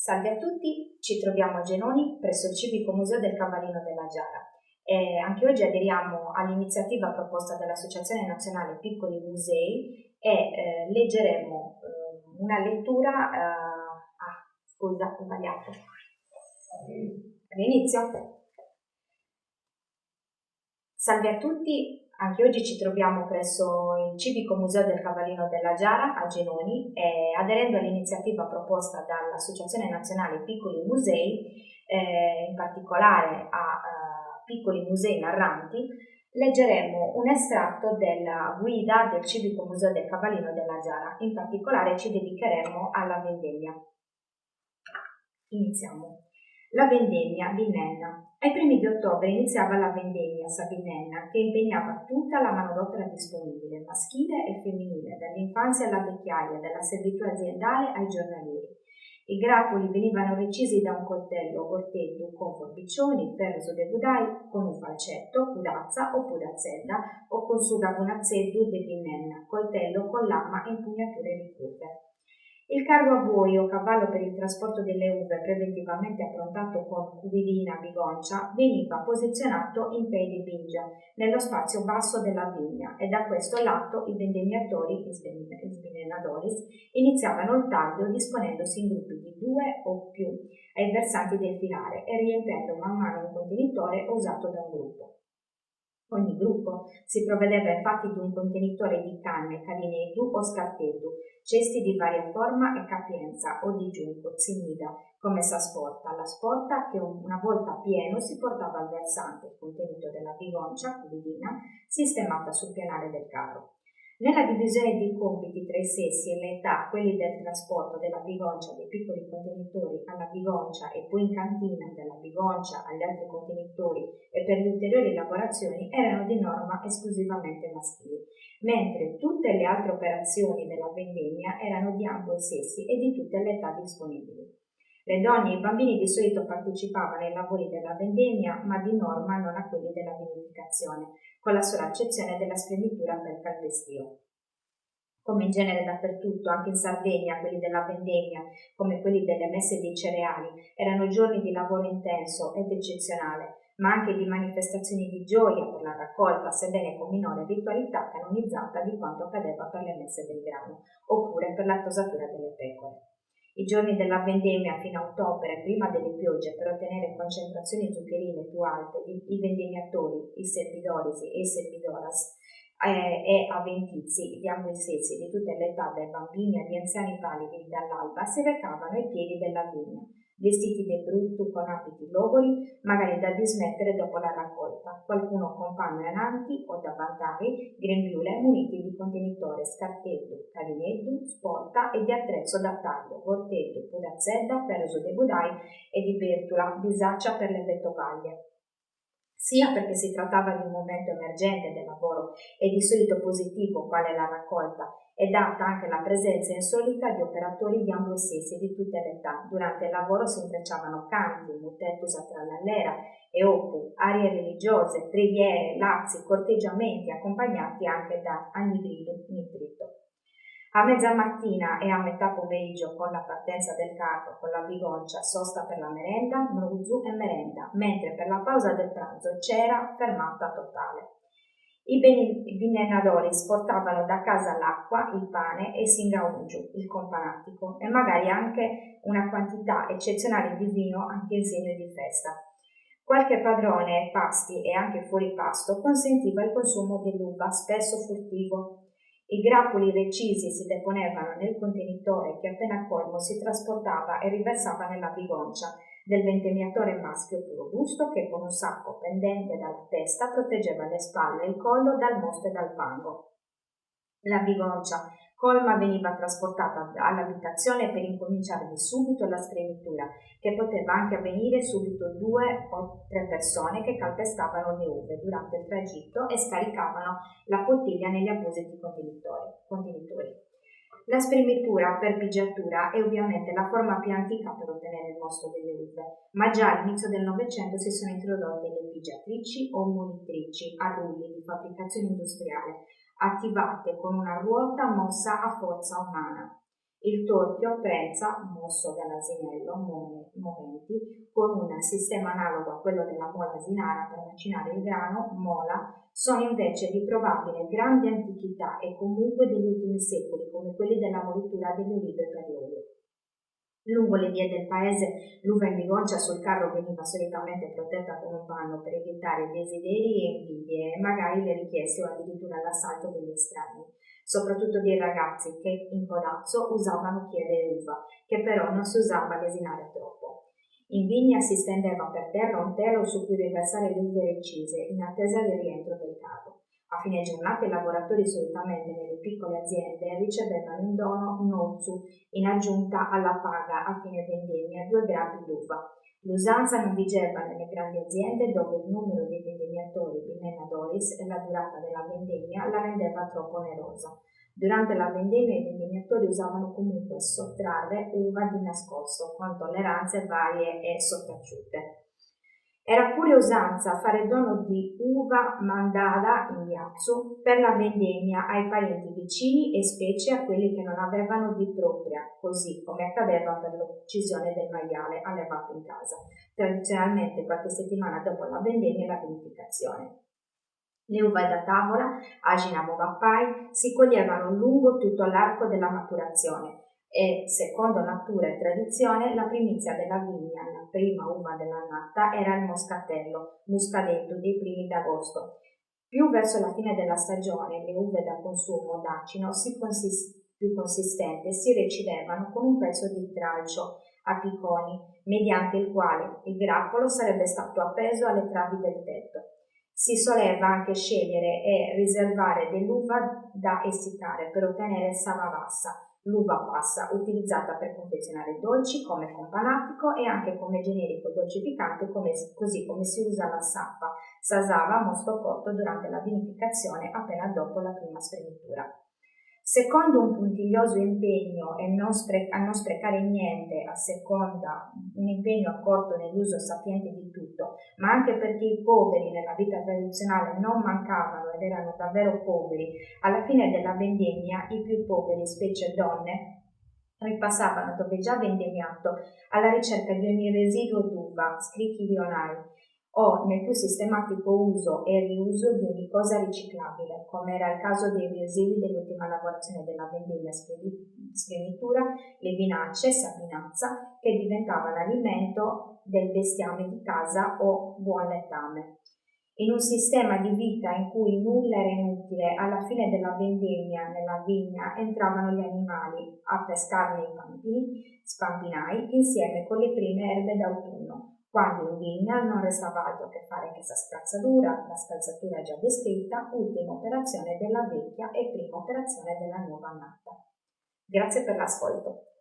Salve a tutti, ci troviamo a Genoni presso il Civico Museo del Cavallino della Giara. Anche oggi aderiamo all'iniziativa proposta dall'Associazione Nazionale Piccoli Musei e leggeremo una lettura. Scusa, ho sbagliato. All'inizio. Salve a tutti, anche oggi ci troviamo presso il Civico Museo del Cavallino della Giara a Genoni e aderendo all'iniziativa proposta dall'Associazione Nazionale Piccoli Musei, in particolare a Piccoli Musei Narranti, leggeremo un estratto della guida del Civico Museo del Cavallino della Giara. In particolare ci dedicheremo alla vendemmia. Iniziamo. La vendemmia di Nenna. Ai primi di ottobre iniziava la vendemmia Sabinenna, che impegnava tutta la manodopera disponibile, maschile e femminile, dall'infanzia alla vecchiaia, dalla servitù aziendale ai giornalieri. I grappoli venivano recisi da un coltello gortetto con forbicioni, ferro de budai, con un falcetto, pudazza o pudazzella, o con sugabunazzeddu de binnenna, coltello con lama e impugnature ricurve. Il carro a buoi o cavallo per il trasporto delle uve preventivamente approntato con cuvidina bigoncia veniva posizionato in piedi bingia nello spazio basso della vigna e da questo lato i vendemmiatori, sbinenadoris, iniziavano il taglio disponendosi in gruppi di 2 o più ai versanti del filare e riempiendo man mano un contenitore usato da un gruppo. Ogni gruppo si provvedeva infatti di un contenitore di canne, cadineddu o scarteddu, cesti di varia forma e capienza o di giunco, zinnida, come s'asporta, la sporta che una volta pieno si portava al versante, il contenuto della bigoncia, cuvidina, sistemata sul pianale del carro. Nella divisione dei compiti tra i sessi e le età, quelli del trasporto della bigoncia dei piccoli contenitori alla bigoncia e poi in cantina dalla bigoncia agli altri contenitori e per le ulteriori lavorazioni erano di norma esclusivamente maschili, mentre tutte le altre operazioni della vendemmia erano di ambo i sessi e di tutte le età disponibili. Le donne e i bambini di solito partecipavano ai lavori della vendemmia, ma di norma non a quelli della vinificazione, con la sola eccezione della spremitura per calpestio. Come in genere dappertutto, anche in Sardegna, quelli della vendemmia, come quelli delle messe dei cereali, erano giorni di lavoro intenso ed eccezionale, ma anche di manifestazioni di gioia per la raccolta, sebbene con minore ritualità canonizzata di quanto accadeva per le messe del grano, oppure per la tosatura delle pecore. I giorni della vendemmia fino a ottobre, prima delle piogge, per ottenere concentrazioni zuccherine più alte, i vendemmiatori, i servidorisi e i servidoras e avventizi di ambo i sessi, di tutte le età, dai bambini agli anziani validi dall'alba, si recavano ai piedi della vigna, vestiti de brutto con abiti logori, magari da dismettere dopo la raccolta, qualcuno con panno avanti o davantari, grembiule muniti di contenitore, scartetto, cadineddu, sporta e di attrezzo da taglio, gortetto, pudazzedda, ferro de budai e di bertula, bisaccia per le vettovaglie. Sia perché si trattava di un momento emergente del lavoro e di solito positivo quale la raccolta, e data anche la presenza insolita di operatori di ambo i sessi di tutte le età. Durante il lavoro si intrecciavano canti, mutettus a trallallera e oppu, arie religiose, preghiere, lazzi, corteggiamenti accompagnati anche da annigrido nitrito. A mezza mattina e a metà pomeriggio, con la partenza del carro con la bigoncia, sosta per la merenda, mruzzu e merenda, mentre per la pausa del pranzo c'era fermata totale. I binnenadori portavano da casa l'acqua, il pane e il singaungiu, il companatico, e magari anche una quantità eccezionale di vino anche in segno di festa. Qualche padrone, pasti e anche fuori pasto, consentiva il consumo dell'uva, spesso furtivo. I grappoli recisi si deponevano nel contenitore che appena colmo si trasportava e riversava nella bigoncia del vendemmiatore maschio più robusto che con un sacco pendente dalla testa proteggeva le spalle e il collo dal mosto e dal fango. La bigoncia colma veniva trasportata all'abitazione per incominciare di subito la spremitura, che poteva anche avvenire subito 2 o 3 persone che calpestavano le uve durante il tragitto e scaricavano la bottiglia negli appositi contenitori. La spremitura per pigiatura è ovviamente la forma più antica per ottenere il mosto delle uve, ma già all'inizio del Novecento si sono introdotte le pigiatrici o molitrici a rulli di fabbricazione industriale, attivate con una ruota mossa a forza umana. Il torchio prensa, mosso dall'asinello, moventi, con un sistema analogo a quello della mola asinara per macinare il grano, mola, sono invece di probabile grande antichità e comunque degli ultimi secoli, come quelli della molitura delle olive per l'olio. Lungo le vie del paese l'uva in bigoncia sul carro veniva solitamente protetta con un panno per evitare desideri e invidie e magari le richieste o addirittura l'assalto degli estranei, soprattutto dei ragazzi che in codazzo usavano chiedere uva, che però non si usava lesinare troppo. In vigna si stendeva per terra un telo su cui riversare le uve recise in attesa del rientro del carro. A fine giornata i lavoratori solitamente nelle piccole aziende ricevevano in dono nozu in aggiunta alla paga a fine vendemmia 2 gradi d'uva. L'usanza non vigeva nelle grandi aziende dove il numero dei vendemmiatori Binnenna Doris e la durata della vendemmia la rendeva troppo onerosa. Durante la vendemmia i vendemmiatori usavano comunque sottrarre uva di nascosto con tolleranze varie e sottaciute. Era pure usanza fare dono di uva mandata in viazzo per la vendemmia ai parenti vicini e specie a quelli che non avevano di propria, così come accadeva per l'uccisione del maiale allevato in casa, tradizionalmente qualche settimana dopo la vendemmia e la vinificazione. Le uve da tavola, agina pai, si coglievano lungo tutto l'arco della maturazione e, secondo natura e tradizione, la primizia della vigna, la prima uva dell'annata, era il moscatello, muscadetto dei primi d'agosto. Più verso la fine della stagione le uve da consumo d'acino più consistente si recidevano con un pezzo di tralcio a picconi, mediante il quale il grappolo sarebbe stato appeso alle travi del tetto. Si soleva anche scegliere e riservare dell'uva da essiccare per ottenere savavassa, l'uva passa utilizzata per confezionare dolci come companatico e anche come generico dolcificante, così come si usa la sappa, sasava, mosto cotto durante la vinificazione appena dopo la prima spremitura. Secondo un puntiglioso impegno a non sprecare niente, a seconda un impegno accorto nell'uso sapiente di tutto, ma anche perché i poveri nella vita tradizionale non mancavano ed erano davvero poveri, alla fine della vendemmia i più poveri, specie donne, ripassavano dove già vendemmiato alla ricerca di ogni residuo d'uva, scricchi lionai, o nel più sistematico uso e riuso di ogni cosa riciclabile, come era il caso dei residui dell'ultima lavorazione della vendemmia spremitura, le vinacce, sabinazza, che diventavano alimento del bestiame di casa o buon lettame. In un sistema di vita in cui nulla era inutile, alla fine della vendemmia nella vigna entravano gli animali a pescarne i spampinai insieme con le prime erbe d'autunno. Quando in vigna non restava altro che fare questa scalzatura, la scalzatura già descritta, ultima operazione della vecchia e prima operazione della nuova annata. Grazie per l'ascolto.